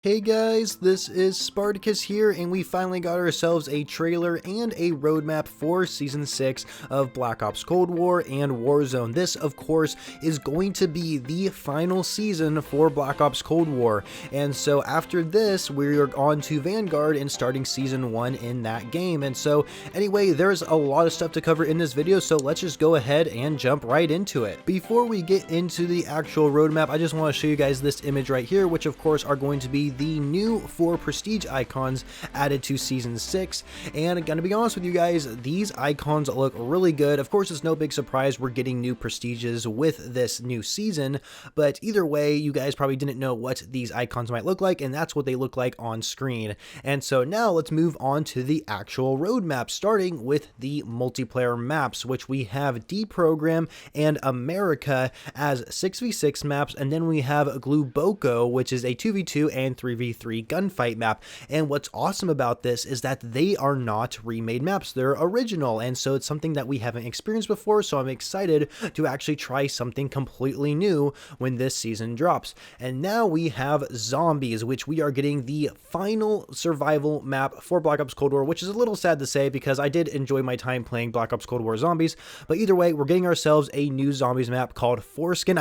Hey guys, this is Spartacus here, and we finally got ourselves a trailer and a roadmap for Season 6 of Black Ops Cold War and Warzone. This, of course, is going to be the final season for Black Ops Cold War, and so after this, we're on to Vanguard and starting Season 1 in that game. And so, anyway, there's a lot of stuff to cover in this video, so let's just go ahead and jump right into it. Before we get into the actual roadmap, I just want to show you guys this image right here, which of course are going to be the new 4 prestige icons added to Season 6, and gonna be honest with you guys, these icons look really good. Of course, it's no big surprise we're getting new prestiges with this new season, but either way, you guys probably didn't know what these icons might look like, and that's what they look like on screen. And so now let's move on to the actual roadmap, starting with the multiplayer maps, which we have Deprogram and America as 6v6 maps, and then we have Gluboko, which is a 2v2 and 3v3 gunfight map. And what's awesome about this is that they are not remade maps, they're original, and so it's something that we haven't experienced before, so I'm excited to actually try something completely new when this season drops. And now we have Zombies, which we are getting the final survival map for Black Ops Cold War, which is a little sad to say because I did enjoy my time playing Black Ops Cold War Zombies, but either way, we're getting ourselves a new Zombies map called Forsaken,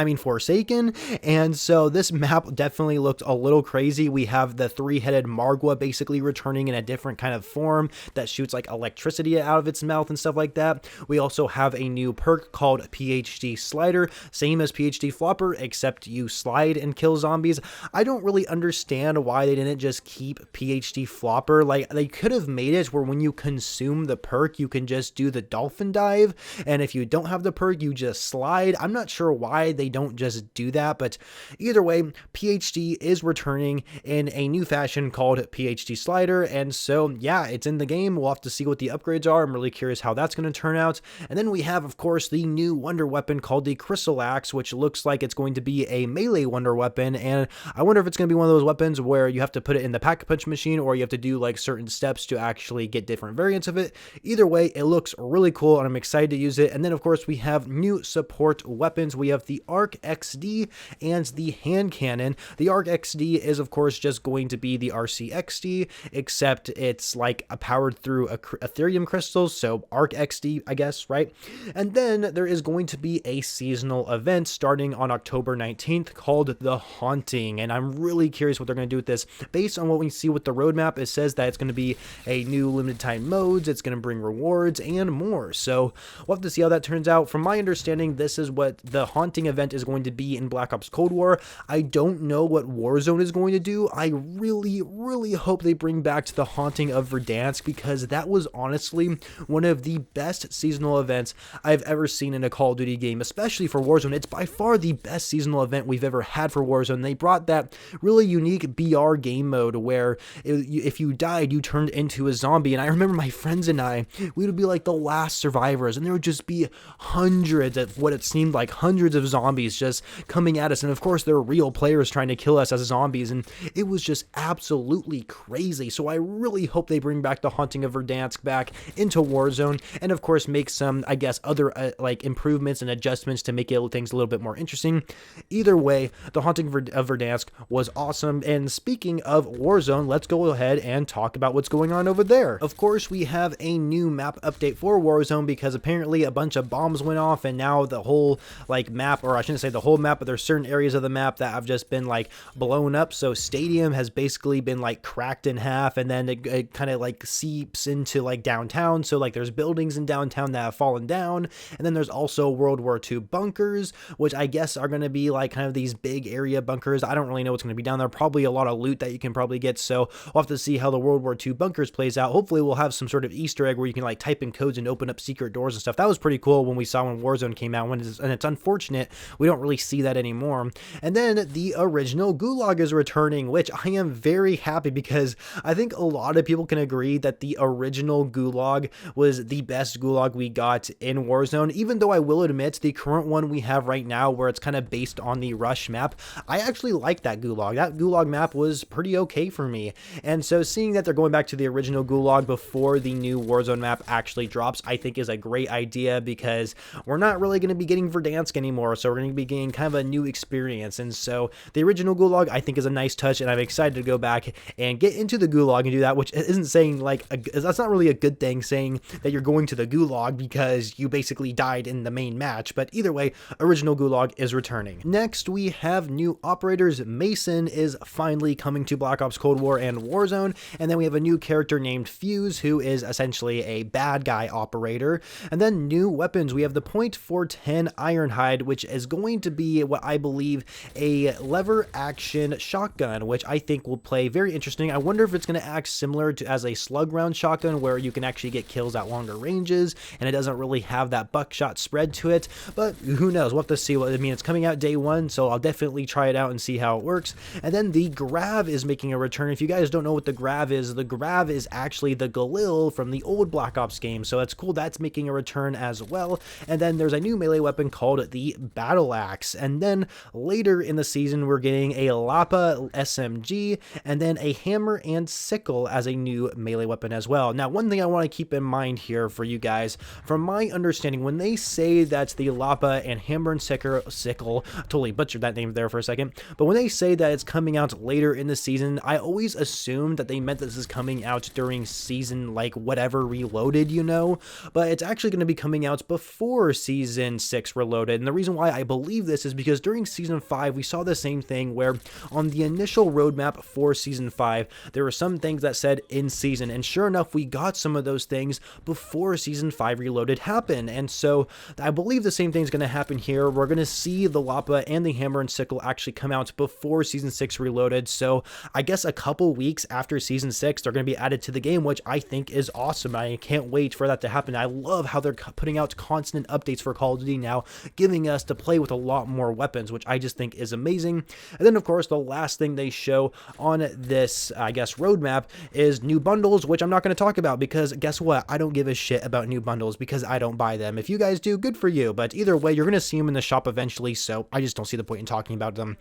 and so this map definitely looked a little crazy. We have the three-headed Margwa basically returning in a different kind of form that shoots like electricity out of its mouth and stuff like that. We also have a new perk called PhD Slider, same as PhD Flopper, except you slide and kill zombies. I don't really understand why they didn't just keep PhD Flopper. Like, they could have made it where when you consume the perk, you can just do the dolphin dive, and if you don't have the perk, you just slide. I'm not sure why they don't just do that, but either way, PhD is returning in a new fashion called PhD Slider, and so yeah, it's in the game. We'll have to see what the upgrades are. I'm really curious how that's going to turn out. And then we have, of course, the new wonder weapon called the Crystal Axe, which looks like it's going to be a melee wonder weapon, and I wonder if it's going to be one of those weapons where you have to put it in the pack-a-punch machine, or you have to do like certain steps to actually get different variants of it. Either way, it looks really cool, and I'm excited to use it. And then, of course, we have new support weapons. We have the Arc XD and the hand cannon. The Arc XD is, of course, just going to be the RCXD, except it's like powered through Ethereum crystals, so Arc XD, I guess, right? And then there is going to be a seasonal event starting on October 19th called The Haunting, and I'm really curious what they're going to do with this. Based on what we see with the roadmap, it says that it's going to be a new limited time modes, it's going to bring rewards and more, so we'll have to see how that turns out. From my understanding, this is what the Haunting event is going to be in Black Ops Cold War. I don't know what Warzone is going to do. I really hope they bring back to the Haunting of Verdansk, because that was honestly one of the best seasonal events I've ever seen in a Call of Duty game, especially for Warzone. It's by far the best seasonal event we've ever had for Warzone. They brought that really unique BR game mode where if you died, you turned into a zombie, and I remember my friends and I, we would be like the last survivors, and there would just be hundreds of what it seemed like hundreds of zombies just coming at us, and of course they're real players trying to kill us as zombies, and it was just absolutely crazy. So I really hope they bring back the Haunting of Verdansk back into Warzone, and of course make some, I guess, other like improvements and adjustments to make things a little bit more interesting. Either way, the Haunting of Verdansk was awesome. And speaking of Warzone, let's go ahead and talk about what's going on over there. Of course, we have a new map update for Warzone because apparently a bunch of bombs went off, and now the whole like map, or I shouldn't say the whole map, but there's certain areas of the map that have just been like blown up. So Stadium has basically been like cracked in half, and then it kind of like seeps into like downtown. So like there's buildings in downtown that have fallen down, and then there's also World War II bunkers, which I guess are going to be like kind of these big area bunkers. I don't really know what's going to be down there. Probably a lot of loot that you can probably get, so we'll have to see how the World War II bunkers plays out. Hopefully we'll have some sort of Easter egg where you can like type in codes and open up secret doors and stuff. That was pretty cool when we saw when Warzone came out, and it's unfortunate we don't really see that anymore. And then the original Gulag is returning, which I am very happy because I think a lot of people can agree that the original Gulag was the best Gulag we got in Warzone, even though I will admit the current one we have right now, where it's kind of based on the Rush map, I actually like that Gulag. That Gulag map was pretty okay for me. And so seeing that they're going back to the original Gulag before the new Warzone map actually drops, I think is a great idea, because we're not really going to be getting Verdansk anymore, so we're going to be getting kind of a new experience. And so the original Gulag, I think, is a nice touch. touch, and I'm excited to go back and get into the gulag and do that, which isn't saying like, that's not really a good thing, saying that you're going to the gulag because you basically died in the main match, but either way, original gulag is returning. Next, we have new operators. Mason is finally coming to Black Ops Cold War and Warzone, and then we have a new character named Fuse, who is essentially a bad guy operator. And then new weapons, we have the .410 Ironhide, which is going to be what I believe a lever action shotgun, which I think will play very interesting. I wonder if it's going to act similar to as a slug round shotgun, where you can actually get kills at longer ranges, and it doesn't really have that buckshot spread to it, but who knows, we'll have to see. What I mean, it's coming out day one, so I'll definitely try it out and see how it works. And then the Grav is making a return. If you guys don't know what the Grav is actually the Galil from the old Black Ops game, so that's cool. That's making a return as well. And then there's a new melee weapon called the Battle Axe. And then later in the season, we're getting a Lapa SMG and then a hammer and sickle as a new melee weapon as well. Now, one thing I want to keep in mind here for you guys, from my understanding, when they say that the Lapa and hammer and sickle, totally butchered that name there for a second, but when they say that it's coming out later in the season, I always assumed that they meant this is coming out during season like whatever Reloaded, you know, but it's actually going to be coming out before season 6 Reloaded. And the reason why I believe this is because during season 5 we saw the same thing, where on the initial roadmap for season 5 there were some things that said in season, and sure enough we got some of those things before season 5 Reloaded happened. And so I believe the same thing's going to happen here. We're going to see the Lapa and the hammer and sickle actually come out before season 6 Reloaded, so I guess a couple weeks after season 6 they're going to be added to the game, which I think is awesome. I can't wait for that to happen. I love how they're putting out constant updates for Call of Duty now, giving us to play with a lot more weapons, which I just think is amazing. And then of course the last thing they show on this, I guess, roadmap is new bundles, which I'm not going to talk about because guess what? I don't give a shit about new bundles because I don't buy them. If you guys do, good for you, but either way, you're going to see them in the shop eventually, so I just don't see the point in talking about them.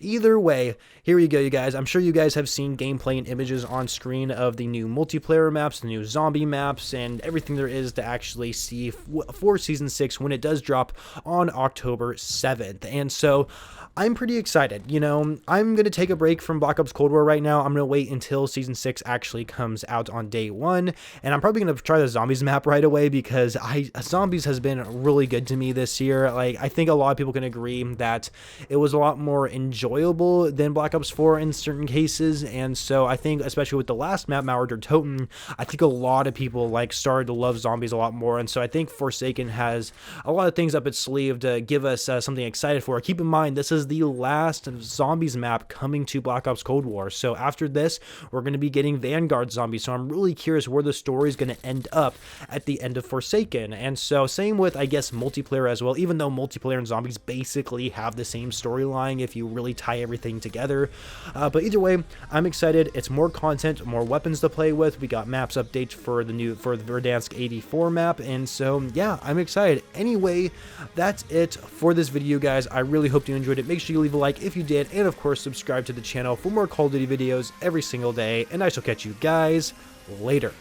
Either way, here you go, you guys. I'm sure you guys have seen gameplay and images on screen of the new multiplayer maps, the new zombie maps, and everything there is to actually see for season 6 when it does drop on October 7th. And so I'm pretty excited. You know, I'm going to take a break from Black Ops Cold War right now. I'm going to wait until season 6 actually comes out on day 1, and I'm probably going to try the zombies map right away because zombies has been really good to me this year. Like, I think a lot of people can agree that it was a lot more enjoyable than Black Ops 4 in certain cases, and so I think especially with the last map, Mauer der Toten, I think a lot of people like started to love zombies a lot more, and so I think Forsaken has a lot of things up its sleeve to give us something excited for. Keep in mind, this is the last zombies map coming to Black Ops Cold War, so after this we're going to be getting Vanguard zombies, so I'm really curious where the story is going to end up at the end of Forsaken. And so same with, I guess, multiplayer as well, even though multiplayer and zombies basically have the same storyline if you really tie everything together. But either way, I'm excited. It's more content, more weapons to play with. We got maps updates for the Verdansk 84 map, and so yeah, I'm excited. Anyway, that's it for this video, guys. I really hope you enjoyed it. Make sure you leave a like if you did, and of course subscribe to the channel for more Call of Duty videos every single day, and I shall catch you guys later.